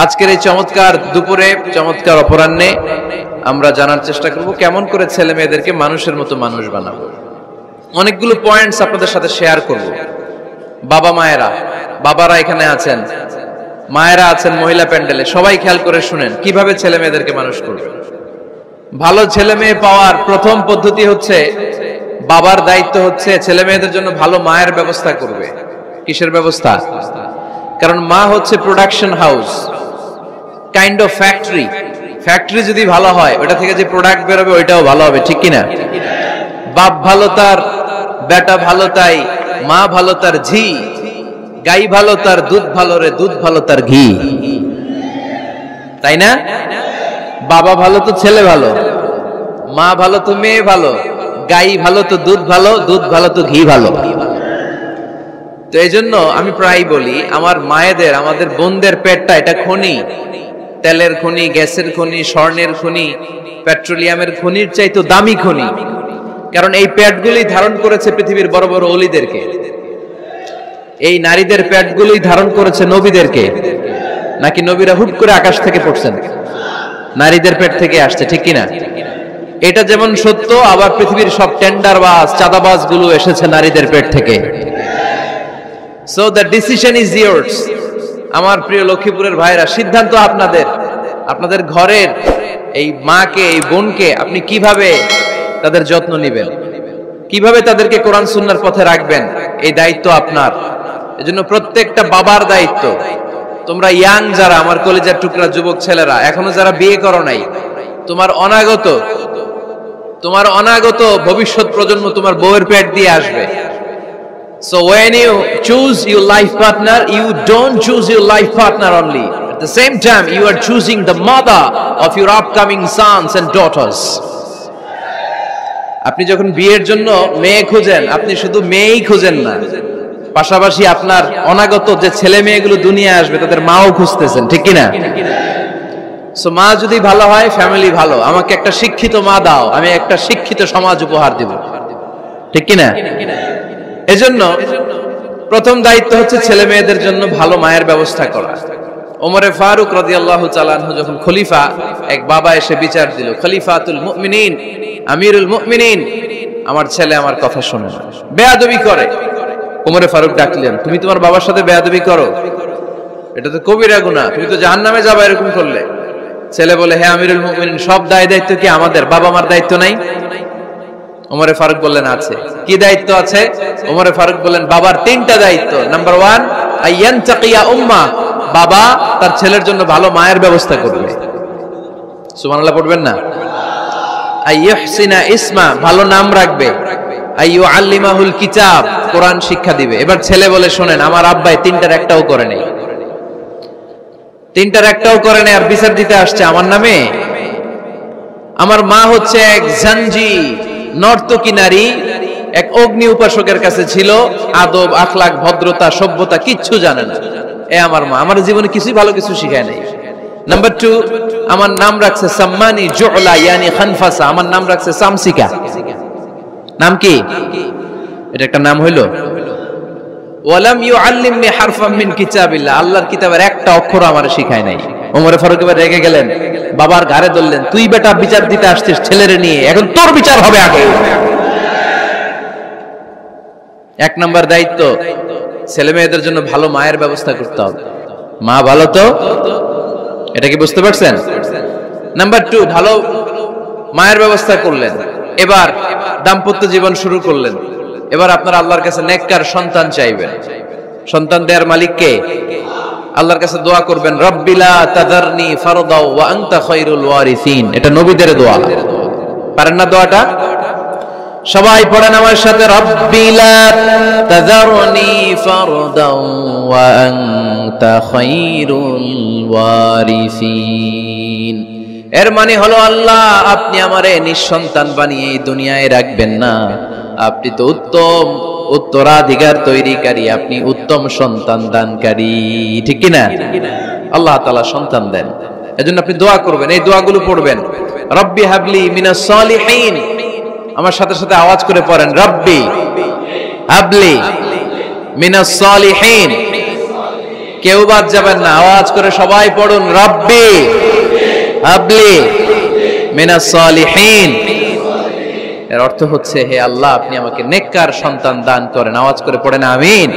আজকের এই চমৎকার দুপুরে, চমৎকার অপরাহ্নে আমরা জানার চেষ্টা করব কেমন করে ছেলে মেয়েদেরকে মানুষের মতো মানুষ বানাবো। অনেকগুলো পয়েন্টস আপনাদের সাথে শেয়ার করব। বাবা মায়েরা, বাবারা এখানে আছেন, মায়েরা আছেন মহিলা প্যান্ডেলে, সবাই খেয়াল করে শুনেন কিভাবে ছেলে মেয়েদেরকে মানুষ করবে। ভালো ছেলে মেয়ে পাওয়ার প্রথম পদ্ধতি হচ্ছে, বাবার দায়িত্ব হচ্ছে ছেলে মেয়েদের জন্য ভালো মায়ের ব্যবস্থা করবে। কিসের ব্যবস্থা? কারণ মা হচ্ছে production house, kind of factory. Factory যদি ভালো হয়, ওটা থেকে যে প্রোডাক্ট বেরোবে ওইটাও ভালো হবে, ঠিক কিনা? বাপ ভালো তার বেটা ভালো তাই, মা ভালো তার ঝি, গাই ভালো তার দুধ ভালো রে, দুধ ভালো তার ঘি, তাই না? বাবা ভালো তো ছেলে ভালো, মা ভালো তো মেয়ে ভালো, গাই ভালো তো দুধ ভালো, দুধ ভালো তো ঘি ভালো। তো এই জন্য আমি প্রায় বলি, আমার মায়েদের, আমাদের বোনদের পেটটা এটা খনি, তেলের খনি, গ্যাসের খনি, স্বর্ণের খনি, পেট্রোলিয়ামের খনির চাইতে দামি খনি। কারণ এই পেটগুলোই ধারণ করেছে পৃথিবীর বড় বড় ওলিদেরকে। এই নারীদের পেটগুলোই ধারণ করেছে নবীদেরকে। নাকি নবীরা হুট করে আকাশ থেকে পড়ছেন? নারীদের পেট থেকে আসছে, ঠিক কিনা? এটা যেমন সত্য, আবার পৃথিবীর সব টেন্ডারবাজ, চাঁদাবাজ গুলো এসেছে নারীদের পেট থেকে। So the decision is yours. আমার প্রিয় লক্ষ্মীপুরের ভাইরা, সিদ্ধান্ত আপনাদের। আপনাদের ঘরের এই মাকে, এই বোনকে আপনি কিভাবে তাদের যত্ন নেবেন, কিভাবে তাদেরকে কোরআন সুন্নাহর পথে রাখবেন, এই দায়িত্ব আপনার। এজন্য প্রত্যেকটা বাবার দায়িত্ব। তোমরা ইয়াং যারা, আমার কলিজার টুকরা যুবক ছেলেরা, এখনো যারা বিয়ে করো নাই, তোমার অনাগত ভবিষ্যৎ প্রজন্ম তোমার বউয়ের পেট দিয়ে আসবে। So when you choose your life partner, you don't choose your life partner only. At the same time, you are choosing the mother of your upcoming sons and daughters. আপনি যখন বিয়ের জন্য মেয়ে খুঁজেন, আপনি শুধু মেয়েই খুঁজেন না, পাশাপাশি আপনার অনাগত যে ছেলে মেয়েগুলো দুনিয়ায় আসবে তাদের মাও খুঁজতেছেন, ঠিক কিনা? সো মা যদি ভালো হয়, ফ্যামিলি ভালো। আমাকে একটা শিক্ষিত মা দাও, আমি একটা শিক্ষিত সমাজ উপহার দেব, ঠিক কিনা? এজন্য প্রথম দায়িত্ব হচ্ছে ছেলে মেয়েদের জন্য ভালো মায়ের ব্যবস্থা করা। ওমরে ফারুক রাদিয়াল্লাহু তাআলা আনহু যখন খলিফা, এক বাবা এসে বিচার দিল, খলিফাতুল মুমিনিন, আমিরুল মুমিনিন, আমার ছেলে আমার কথা শোনে না, বেয়াদবি করে। ওমরে ফারুক ডাকলেন, তুমি তোমার বাবার সাথে বেয়াদবি করো? এটা তো কবিরা গুনাহ, তুমি তো জাহান্নামে যাবে এরকম করলে। ছেলে বলে, হে আমিরুল মুমিনিন, সব দায় দায়িত্ব কি আমাদের? বাবা মার দায়িত্ব নাই? ওমরে ফারুক বললেন, আছে। কি দায়িত্ব আছে? ওমরে ফারুক বললেন, বাবার তিনটা দায়িত্ব। নাম্বার 1, আইয়ানতাকিয়া উম্মা, বাবা তার ছেলের জন্য ভালো মায়ের ব্যবস্থা করবে। সুবহানাল্লাহ পড়বেন না? আইয়ুহসিনা ইসমা, ভালো নাম রাখবে। আইয়ুআল্লিমাহুল কিতাব, কোরআন শিক্ষা দিবে। এবার ছেলে বলে, শোনেন, আমার আব্বাই তিনটার একটাও করে নাই, আর বিচার দিতে আসছে আমার নামে। আমার মা হচ্ছে এক জাঞ্জি, নর্তকী নারী, এক অগ্নি উপাসকের কাছে ছিল, আদব, আখলাক, ভদ্রতা, সভ্যতা কিচ্ছু জানে না। আমার মা আমার জীবনে কিছুই ভালো কিছু শিখায় নাই। নাম্বার 2, আমার নাম রাখছে সাম্মানি জুলা, ইয়ানি খানফাসা, আমার নাম রাখছে সামসিকা। নাম কি? এটা একটা নাম হইলো? ওয়ালাম ইউআল্লিমনি হারফাম মিন কিতাবিল্লাহ, আল্লাহর কিতাবের একটা অক্ষর আমারে শিখায় নাই। ওমরে ফারুক এবার রেগে গেলেন, বাবার ঘাড়ে ধরলেন, তুই বেটা বিচার দিতে আসছিস ছেলেরে নিয়ে, এখন তোর বিচার হবে আগে। এক নাম্বার দায়িত্ব, ছেলে মেয়েদের জন্য ভালো মায়ের ব্যবস্থা করতে হবে। মা ভালো তো, এটা কি বুঝতে পারছেন? নাম্বার 2, ভালো মায়ের ব্যবস্থা করলেন, এবার দাম্পত্য জীবন শুরু করলেন। এবার আপনারা আল্লাহর কাছে নেককার সন্তান চাইবেন। সন্তান দেওয়ার মালিক কে? আল্লাহর কাছে দোয়া করবেন, রব্বিলা তাযারনি ফারদাও ওয়া আনতা খায়রুল ওয়ারিসিন। এটা নবীদের দোয়া, পারেন না দোয়াটা? সবাই পড়েন আমার সাথে, রব্বিলা তাযারনি ফারদাও ওয়া আনতা খায়রুল ওয়ারিসিন। এর মানে হলো, আল্লাহ আপনি আমারে নিঃসন্তান বানিয়ে এই দুনিয়ায় রাখবেন না, আপনি তো উত্তম উত্তরাধিকার তৈরিকারী, আপনি উত্তম সন্তান দানকারী, ঠিক কিনা? আল্লাহ তাআলা সন্তান দেন, এজন্য আপনি দোয়া করবেন, এই দোয়াগুলো পড়বেন। রব্বি হাবলি মিনাস সালিহিন, আমার সাথে সাথে আওয়াজ করে পড়েন, রব্বি হাবলি মিনাস সালিহিন। কেউ বাদ যাবেন না, আওয়াজ করে সবাই পড়ুন, রব্বি হাবলি মিনাস সালিহিন। এর অর্থ হচ্ছে, হে আল্লাহ, আপনি আমাকে নেককার সন্তান দান করেন। আওয়াজ করে পড়েন আমিন।